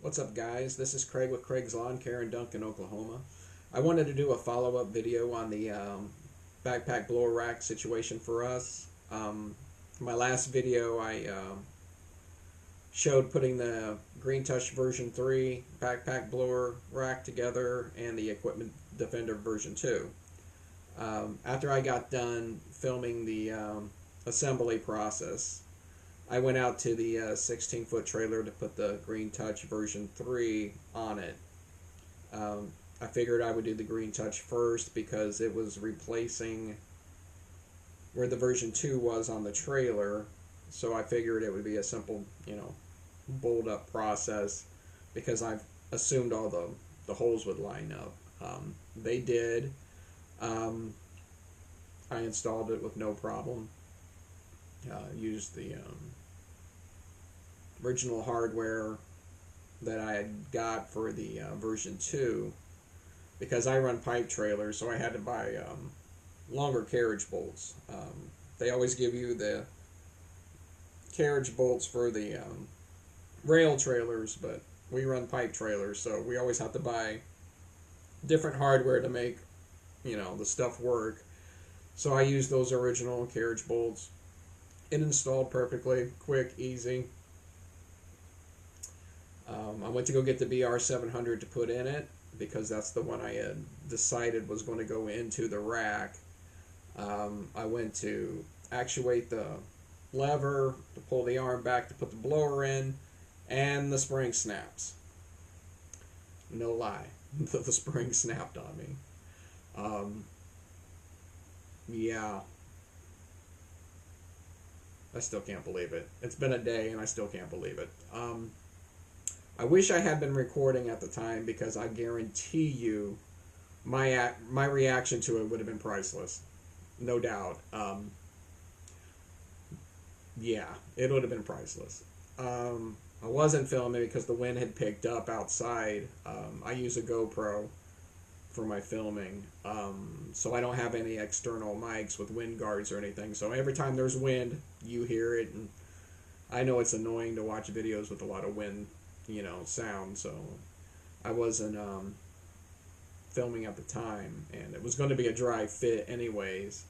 What's up, guys? This is Craig with Craig's Lawn Care in Duncan, Oklahoma. I wanted to do a follow-up video on the backpack blower rack situation for us. My last video, I showed putting the Green Touch version 3 backpack blower rack together and the Equipment Defender version 2. After I got done filming the assembly process, I went out to the 16-foot trailer to put the Green Touch version 3 on it. I figured I would do the Green Touch first because it was replacing where the version 2 was on the trailer. So I figured it would be a simple, bolt up process because I've assumed all the holes would line up. They did. I installed it with no problem. Used the original hardware that I had got for the version 2 because I run pipe trailers, so I had to buy longer carriage bolts. They always give you the carriage bolts for the rail trailers, but we run pipe trailers, so we always have to buy different hardware to make the stuff work. So I used those original carriage bolts. It installed perfectly, quick, easy. I went to go get the BR700 to put in it because that's the one I had decided was going to go into the rack. I went to actuate the lever to pull the arm back to put the blower in, and the spring snaps. No lie, the spring snapped on me. Yeah. I still can't believe it. It's been a day and I still can't believe it. I wish I had been recording at the time because I guarantee you my reaction to it would have been priceless. No doubt. Yeah, it would have been priceless. I wasn't filming because the wind had picked up outside. I use a GoPro for my filming, so I don't have any external mics with wind guards or anything. So every time there's wind, you hear it, and I know it's annoying to watch videos with a lot of wind, sound. So I wasn't filming at the time, and it was going to be a dry fit anyways.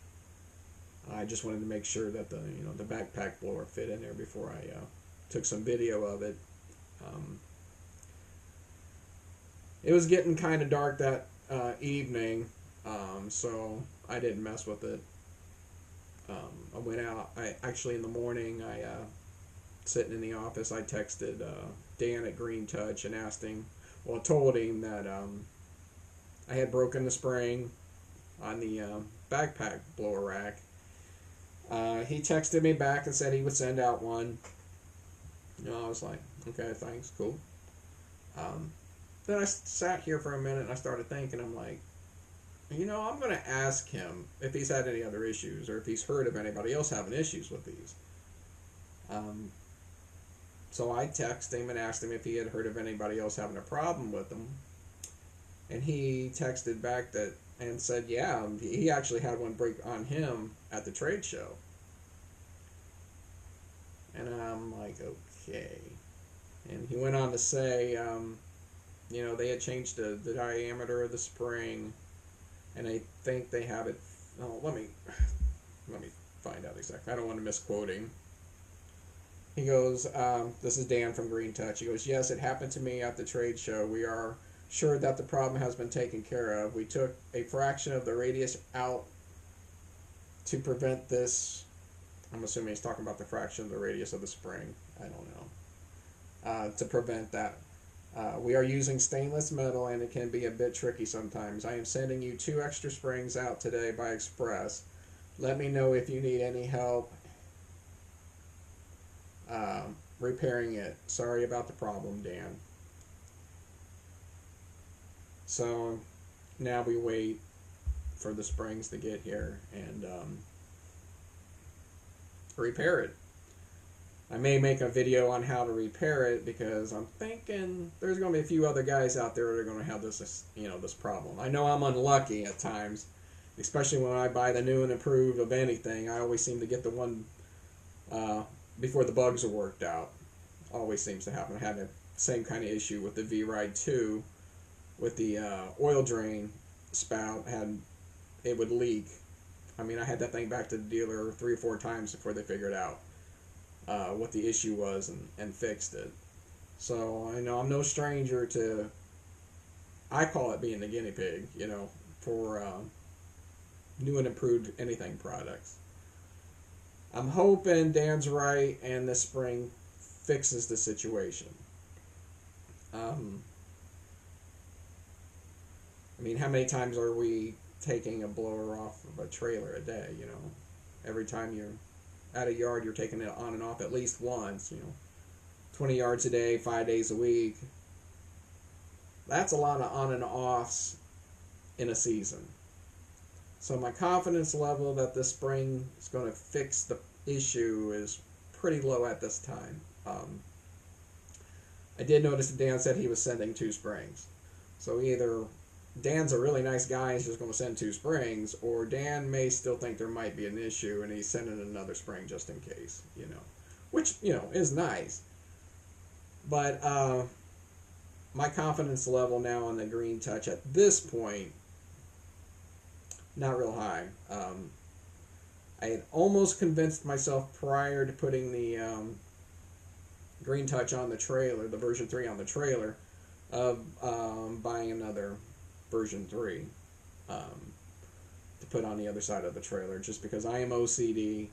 I just wanted to make sure that the backpack blower fit in there before I took some video of it. It was getting kind of dark that evening, so I didn't mess with it. I went out. Actually in the morning, sitting in the office, I texted Dan at Green Touch and told him that I had broken the spring on the backpack blower rack. He texted me back and said he would send out one. I was like, okay, thanks, cool. Then I sat here for a minute and I started thinking, I'm like, I'm going to ask him if he's had any other issues or if he's heard of anybody else having issues with these. So I texted him and asked him if he had heard of anybody else having a problem with them. And he texted back and said, yeah, he actually had one break on him at the trade show. And I'm like, okay. And he went on to say, they had changed the diameter of the spring, and I think they have it. Oh, let me find out exactly. I don't want to misquote him. He goes, this is Dan from Green Touch. He goes, yes, it happened to me at the trade show. We are sure that the problem has been taken care of. We took a fraction of the radius out to prevent this. I'm assuming he's talking about the fraction of the radius of the spring. I don't know. To prevent that. We are using stainless metal and it can be a bit tricky sometimes. I am sending you 2 extra springs out today by express. Let me know if you need any help repairing it. Sorry about the problem, Dan. So now we wait for the springs to get here and repair it. I may make a video on how to repair it because I'm thinking there's going to be a few other guys out there that are going to have this problem. I know I'm unlucky at times, especially when I buy the new and improved of anything. I always seem to get the one before the bugs are worked out. Always seems to happen. I had a same kind of issue with the V-Ride 2, with the oil drain spout, it would leak. I mean, I had that thing back to the dealer 3 or 4 times before they figured out what the issue was and fixed it. So I know I'm no stranger to, I call it being the guinea pig, for new and improved anything products. I'm hoping Dan's right and this spring fixes the situation. I mean, how many times are we taking a blower off of a trailer a day? Every time you're at a yard, you're taking it on and off at least once. 20 yards a day, 5 days a week. That's a lot of on and offs in a season. So my confidence level that this spring is going to fix the issue is pretty low at this time. I did notice that Dan said he was sending 2 springs. So either Dan's a really nice guy and he's just going to send 2 springs, or Dan may still think there might be an issue and he's sending another spring just in case, which, is nice. But my confidence level now on the Green Touch at this point, not real high. I had almost convinced myself prior to putting the Green Touch on the trailer, the version 3 on the trailer, of buying another version 3 to put on the other side of the trailer, just because I am OCD.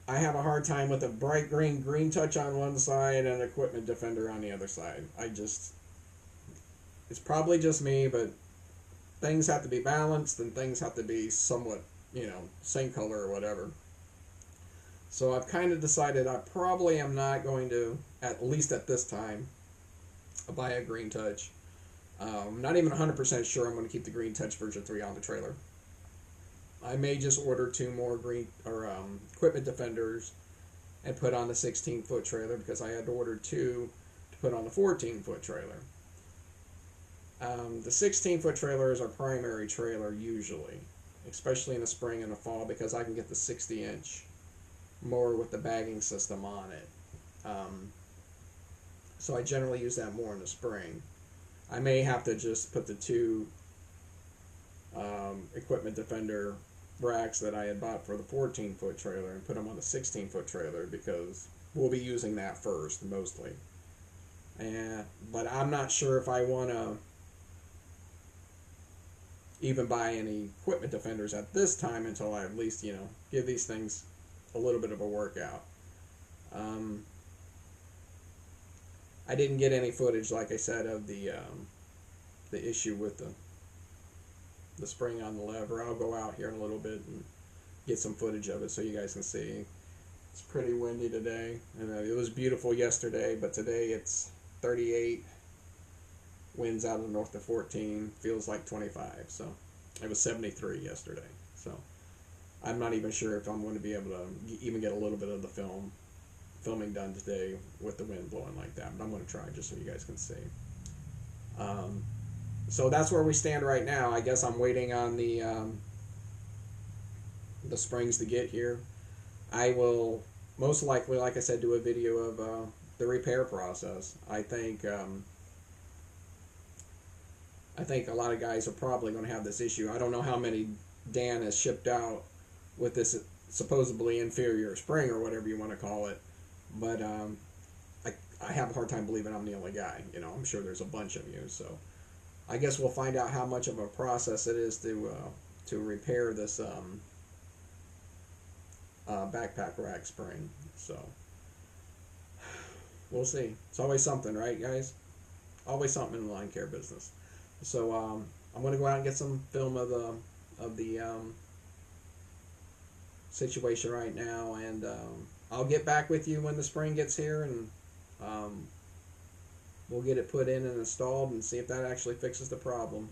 I have a hard time with a bright green touch on one side and an Equipment Defender on the other side. It's probably just me, but things have to be balanced and things have to be somewhat, same color or whatever. So I've kind of decided I probably am not going to, at least at this time, buy a Green Touch. I'm not even 100% sure I'm going to keep the Green Touch version 3 on the trailer. I may just order 2 more Equipment Defenders and put on the 16-foot trailer, because I had ordered 2 to put on the 14-foot trailer. The 16-foot trailer is our primary trailer usually, especially in the spring and the fall, because I can get the 60-inch mower with the bagging system on it. So I generally use that more in the spring. I may have to just put the 2 Equipment Defender racks that I had bought for the 14-foot trailer and put them on the 16-foot trailer, because we'll be using that first mostly. But I'm not sure if I want to even buy any Equipment Defenders at this time until I at least, give these things a little bit of a workout. I didn't get any footage, like I said, of the issue with the spring on the lever. I'll go out here in a little bit and get some footage of it so you guys can see. It's pretty windy today, and it was beautiful yesterday, but today it's 38, winds out of the north of 14, feels like 25, so it was 73 yesterday. So I'm not even sure if I'm going to be able to even get a little bit of the filming done today with the wind blowing like that, but I'm going to try just so you guys can see. So that's where we stand right now. I guess I'm waiting on the springs to get here. I will most likely, like I said, do a video of the repair process. I think a lot of guys are probably going to have this issue. I don't know how many Dan has shipped out with this supposedly inferior spring or whatever you want to call it, but I have a hard time believing I'm the only guy. I'm sure there's a bunch of you, so I guess we'll find out how much of a process it is to repair this backpack rack spring. So we'll see. It's always something, right, guys? Always something in the lawn care business. So I'm going to go out and get some film of the situation right now, and I'll get back with you when the spring gets here, and we'll get it put in and installed and see if that actually fixes the problem.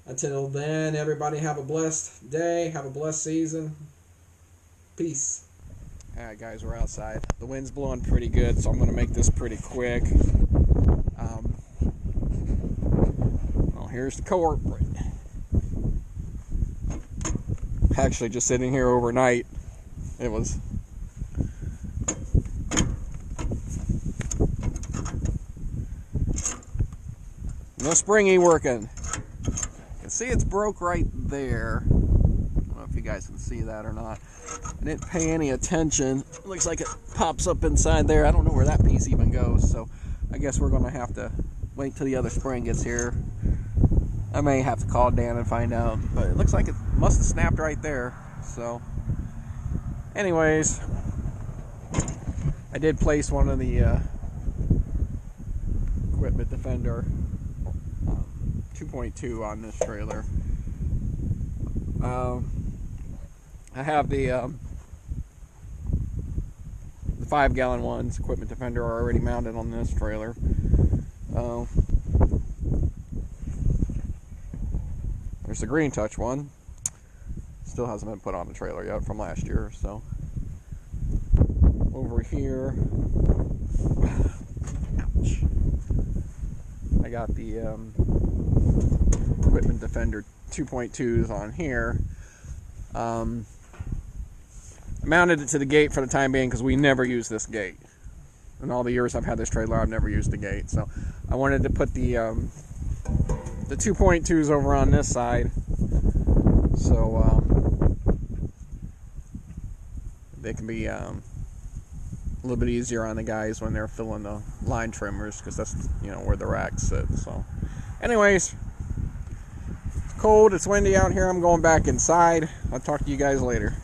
Until then, everybody have a blessed day, have a blessed season. Peace. Alright guys, we're outside. The wind's blowing pretty good, so I'm going to make this pretty quick. Well, here's the culprit. Actually just sitting here overnight. It was No springy working. You can see it's broke right there. I don't know if you guys can see that or not. I didn't pay any attention. It looks like it pops up inside there. I don't know where that piece even goes, so I guess we're going to have to wait till the other spring gets here. I may have to call Dan and find out, but it looks like it must have snapped right there. So, anyways, I did place one of the Equipment Defender 2.2 on this trailer. I have the 5-gallon ones, Equipment Defender, are already mounted on this trailer. There's the Green Touch one. Still hasn't been put on the trailer yet from last year. So over here, ouch, I got the Equipment Defender 2.2s on here. I mounted it to the gate for the time being because we never use this gate. In all the years I've had this trailer, I've never used the gate. So I wanted to put the 2.2s over on this side, so they can be a little bit easier on the guys when they're filling the line trimmers, because that's, you know, where the racks sit. So anyways, it's cold, it's windy out here. I'm going back inside. I'll talk to you guys later.